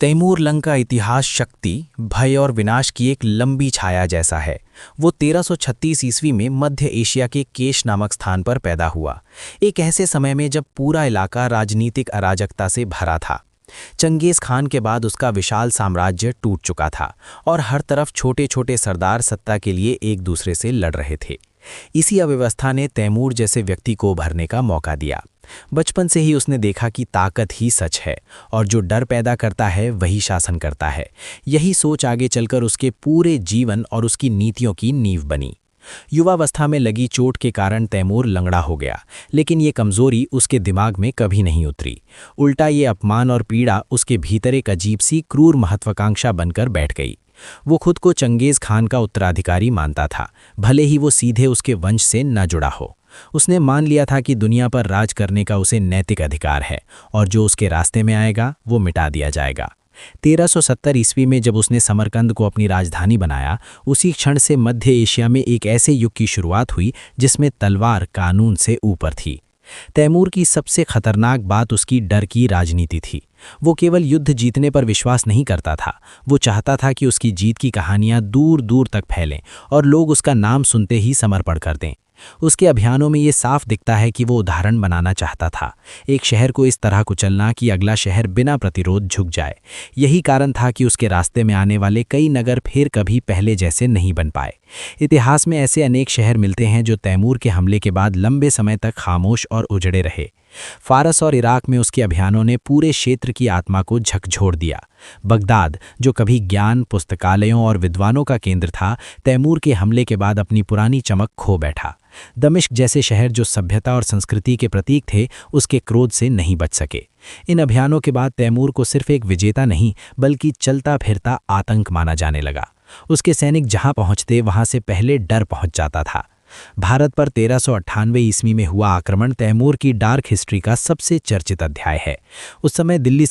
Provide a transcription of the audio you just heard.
Taimur lung का इतिहास शक्ति, भय और विनाश की एक लंबी छाया जैसा है। वो 1336 ईस्वी में मध्य एशिया के केश नामक स्थान पर पैदा हुआ, एक ऐसे समय में जब पूरा इलाका राजनीतिक अराजकता से भरा था। चंगेज खान के बाद उसका विशाल साम्राज्य टूट चुका था और हर तरफ छोटे छोटे सरदार सत्ता के लिए एक दूसरे से लड़ रहे थे। इसी अव्यवस्था ने तैमूर जैसे व्यक्ति को उभरने का मौका दिया। बचपन से ही उसने देखा कि ताकत ही सच है और जो डर पैदा करता है वही शासन करता है। यही सोच आगे चलकर उसके पूरे जीवन और उसकी नीतियों की नींव बनी। युवावस्था में लगी चोट के कारण तैमूर लंगड़ा हो गया, लेकिन ये कमजोरी उसके दिमाग में कभी नहीं उतरी। उल्टा ये अपमान और पीड़ा उसके भीतर एक अजीब सी क्रूर महत्वाकांक्षा बनकर बैठ गई। वो खुद को चंगेज खान का उत्तराधिकारी मानता था, भले ही वो सीधे उसके वंश से न जुड़ा हो। उसने मान लिया था कि दुनिया पर राज करने का उसे नैतिक अधिकार है और जो उसके रास्ते में आएगा वो मिटा दिया जाएगा। 1370 ईस्वी में जब उसने समरकंद को अपनी राजधानी बनाया, उसी क्षण से मध्य एशिया में एक ऐसे युग की शुरुआत हुई जिसमें तलवार कानून से ऊपर थी। तैमूर की सबसे खतरनाक बात उसकी डर की राजनीति थी। वो केवल युद्ध जीतने पर विश्वास नहीं करता था, वो चाहता था कि उसकी जीत की कहानियां दूर दूर तक फैलें और लोग उसका नाम सुनते ही समर्पण कर दें। उसके अभियानों में ये साफ दिखता है कि वो उदाहरण बनाना चाहता था, एक शहर को इस तरह कुचलना कि अगला शहर बिना प्रतिरोध झुक जाए। यही कारण था कि उसके रास्ते में आने वाले कई नगर फिर कभी पहले जैसे नहीं बन पाए। इतिहास में ऐसे अनेक शहर मिलते हैं जो तैमूर के हमले के बाद लंबे समय तक खामोश और उजड़े रहे। फारस और इराक में उसके अभियानों ने पूरे क्षेत्र की आत्मा को झकझोर दिया। बगदाद, जो कभी ज्ञान, पुस्तकालयों और विद्वानों का केंद्र था, तैमूर के हमले के बाद अपनी पुरानी चमक खो बैठा। दमिश्क जैसे शहर जो सभ्यता और संस्कृति के प्रतीक थे, उसके क्रोध से नहीं बच सके। इन अभियानों के बाद तैमूर को सिर्फ एक विजेता नहीं बल्कि चलता फिरता आतंक माना जाने लगा। उसके सैनिक जहां पहुंचते वहां से पहले डर पहुंच जाता था। भारत पर 1398 ईस्वी में हुआ आक्रमण तैमूर की डार्क हिस्ट्री का सबसे चर्चित अध्याय है। उस समय दिल्ली